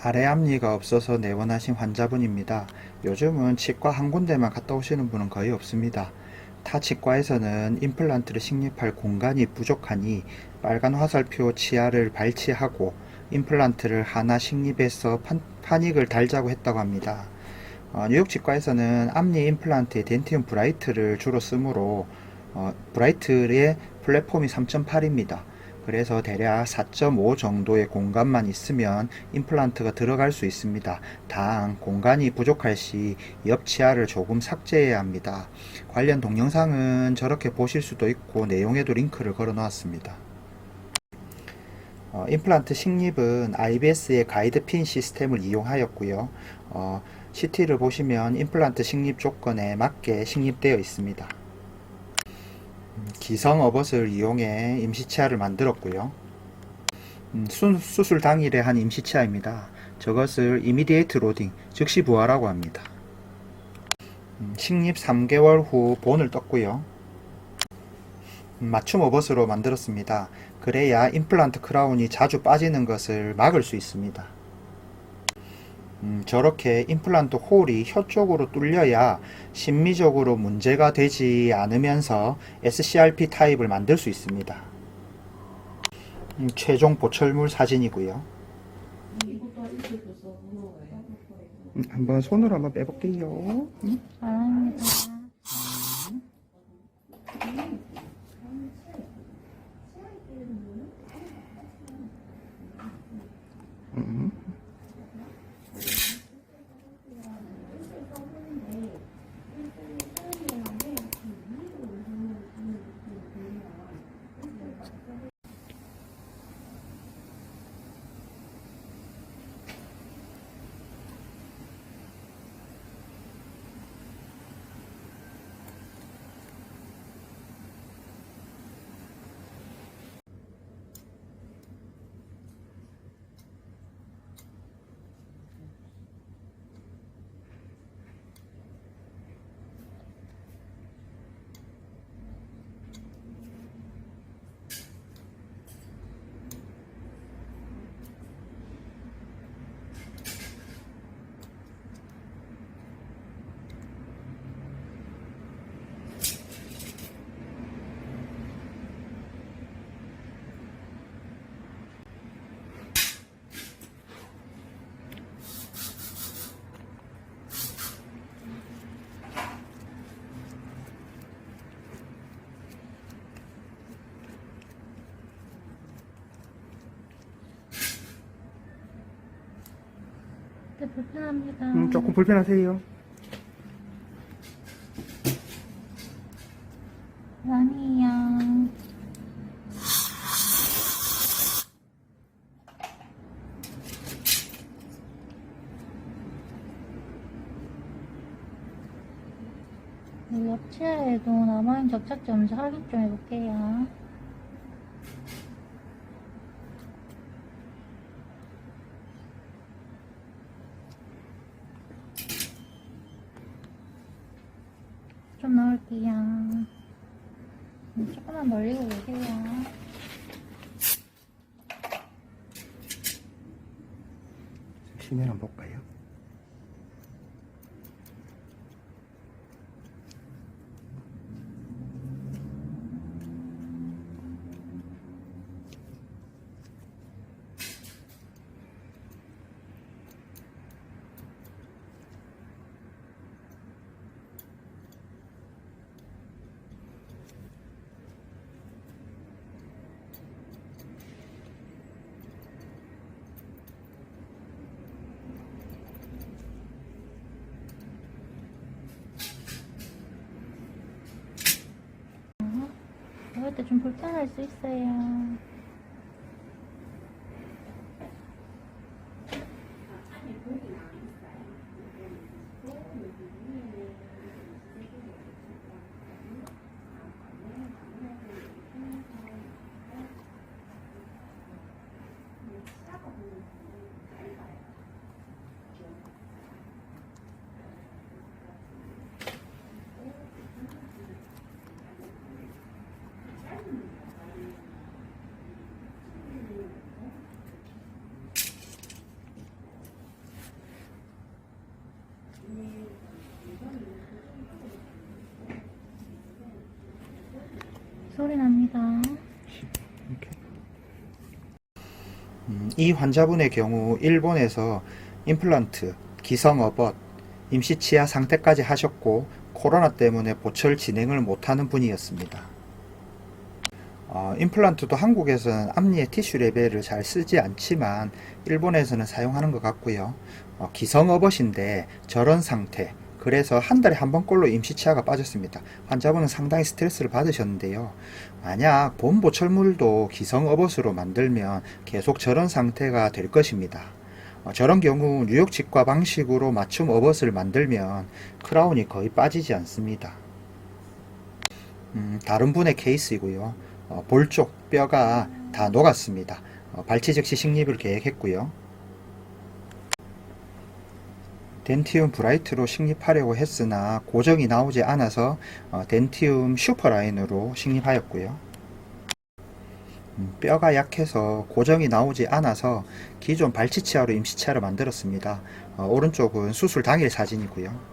아래 앞니가 없어서 내원하신 환자분입니다. 요즘은 치과 한 군데만 갔다 오시는 분은 거의 없습니다. 타 치과에서는 임플란트를 식립할 공간이 부족하니 빨간 화살표 치아를 발치하고 임플란트를 하나 식립해서 판익을 달자고 했다고 합니다. 뉴욕 치과에서는 앞니 임플란트에 덴티움 브라이트를 주로 쓰므로 브라이트의 플랫폼이 3.8입니다. 그래서 대략 4.5 정도의 공간만 있으면 임플란트가 들어갈 수 있습니다. 단 공간이 부족할 시 옆 치아를 조금 삭제해야 합니다. 관련 동영상은 저렇게 보실 수도 있고 내용에도 링크를 걸어 놓았습니다. 임플란트 식립은 IBS의 가이드핀 시스템을 이용하였고요. CT를 보시면 임플란트 식립 조건에 맞게 식립되어 있습니다. 기성 어벗을 이용해 임시치아를 만들었고요. 수술 당일에 한 임시치아입니다. 저것을 이미디에이트 로딩, 즉시 부화라고 합니다. 식립 3개월 후 본을 떴고요. 맞춤 어벗으로 만들었습니다. 그래야 임플란트 크라운이 자주 빠지는 것을 막을 수 있습니다. 저렇게 임플란트 홀이 혀 쪽으로 뚫려야 심미적으로 문제가 되지 않으면서 SCRP 타입을 만들 수 있습니다. 최종 보철물 사진이고요. 한번 손으로 한번 빼볼게요. 사랑합니다. 네, 불편합니다. 조금 불편하세요. 아니에요. 옆치아에도 남아있는 접착제 없는지 확인 좀 해볼게요. 좀 넣을게요. 조금만 멀리고 계세요. 시면 한번 볼까요? 먹을 때 좀 불편할 수 있어요. 소리 납니다. 이 환자분의 경우 일본에서 임플란트, 기성어벗, 임시치아 상태까지 하셨고 코로나 때문에 보철 진행을 못하는 분이었습니다. 임플란트도 한국에서는 앞니의 티슈 레벨을 잘 쓰지 않지만 일본에서는 사용하는 것 같고요. 기성어벗인데 저런 상태, 그래서 한 달에 한 번꼴로 임시치아가 빠졌습니다. 환자분은 상당히 스트레스를 받으셨는데요. 만약 본 보철물도 기성어벗으로 만들면 계속 저런 상태가 될 것입니다. 저런 경우 뉴욕치과 방식으로 맞춤 어벗을 만들면 크라운이 거의 빠지지 않습니다. 다른 분의 케이스이고요. 볼 쪽 뼈가 다 녹았습니다. 발치 즉시 식립을 계획했고요. 덴티움 브라이트로 식립하려고 했으나 고정이 나오지 않아서 덴티움 슈퍼라인으로 식립하였고요. 뼈가 약해서 고정이 나오지 않아서 기존 발치치아로 임시치아를 만들었습니다. 오른쪽은 수술 당일 사진이고요.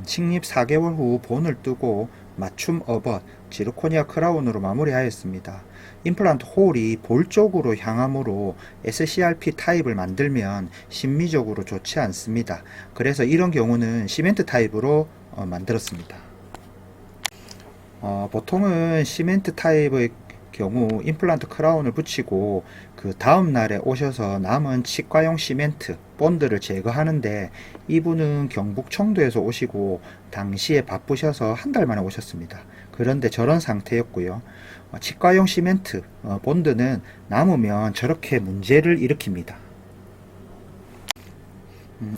식립 4개월 후 본을 뜨고 맞춤 어벗, 지르코니아 크라운으로 마무리하였습니다. 임플란트 홀이 볼 쪽으로 향하므로 SCRP 타입을 만들면 심미적으로 좋지 않습니다. 그래서 이런 경우는 시멘트 타입으로 만들었습니다. 보통은 시멘트 타입의 경우 임플란트 크라운을 붙이고 그 다음 날에 오셔서 남은 치과용 시멘트 본드를 제거하는데 이분은 경북 청도에서 오시고 당시에 바쁘셔서 한 달 만에 오셨습니다. 그런데 저런 상태였고요. 치과용 시멘트 본드는 남으면 저렇게 문제를 일으킵니다.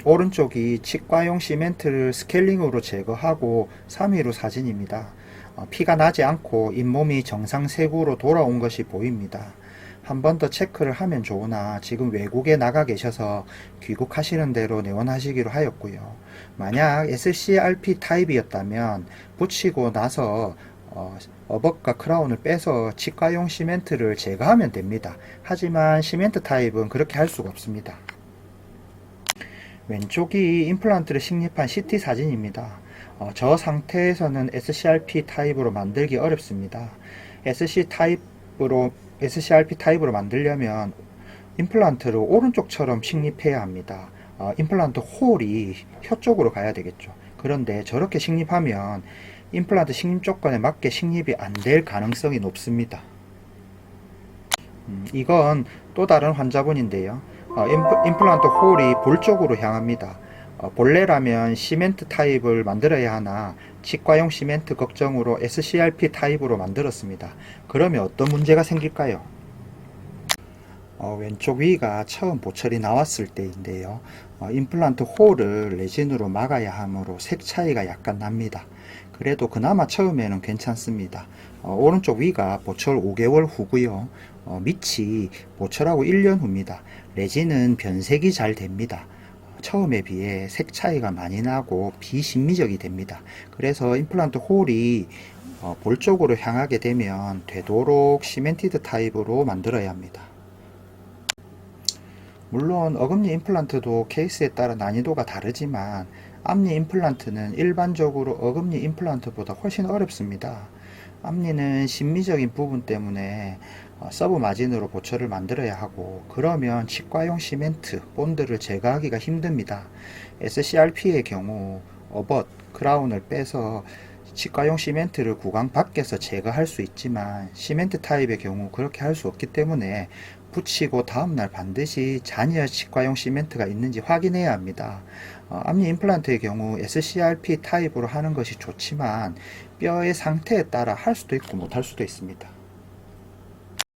오른쪽이 치과용 시멘트를 스케일링으로 제거하고 3일 후 사진입니다. 피가 나지 않고 잇몸이 정상세구로 돌아온 것이 보입니다. 한 번 더 체크를 하면 좋으나 지금 외국에 나가 계셔서 귀국하시는 대로 내원하시기로 하였고요. 만약 SCRP 타입이었다면 붙이고 나서 어벗과 크라운을 빼서 치과용 시멘트를 제거하면 됩니다. 하지만 시멘트 타입은 그렇게 할 수가 없습니다. 왼쪽이 임플란트를 식립한 CT 사진입니다. 저 상태에서는 SCRP 타입으로 만들기 어렵습니다. SCRP 타입으로 만들려면 임플란트를 오른쪽처럼 식립해야 합니다. 임플란트 홀이 혀 쪽으로 가야 되겠죠. 그런데 저렇게 식립하면 임플란트 식립 조건에 맞게 식립이 안 될 가능성이 높습니다. 이건 또 다른 환자분인데요. 임플란트 홀이 볼 쪽으로 향합니다. 본래라면 시멘트 타입을 만들어야 하나 치과용 시멘트 걱정으로 SCRP 타입으로 만들었습니다. 그러면 어떤 문제가 생길까요? 왼쪽 위가 처음 보철이 나왔을 때인데요. 임플란트 홀을 레진으로 막아야 하므로 색 차이가 약간 납니다. 그래도 그나마 처음에는 괜찮습니다. 오른쪽 위가 보철 5개월 후고요. 밑이 보철하고 1년 후입니다. 레진은 변색이 잘 됩니다. 처음에 비해 색 차이가 많이 나고 비신미적이 됩니다. 그래서 임플란트 홀이 볼 쪽으로 향하게 되면 되도록 시멘티드 타입으로 만들어야 합니다. 물론 어금니 임플란트도 케이스에 따라 난이도가 다르지만 앞니 임플란트는 일반적으로 어금니 임플란트보다 훨씬 어렵습니다. 앞니는 심미적인 부분 때문에 서브 마진으로 보철을 만들어야 하고 그러면 치과용 시멘트, 본드를 제거하기가 힘듭니다. SCRP의 경우 어벗, 크라운을 빼서 치과용 시멘트를 구강 밖에서 제거할 수 있지만 시멘트 타입의 경우 그렇게 할 수 없기 때문에 붙이고 다음날 반드시 잔여 치과용 시멘트가 있는지 확인해야 합니다. 앞니 임플란트의 경우 SCRP 타입으로 하는 것이 좋지만 뼈의 상태에 따라 할 수도 있고 못할 수도 있습니다.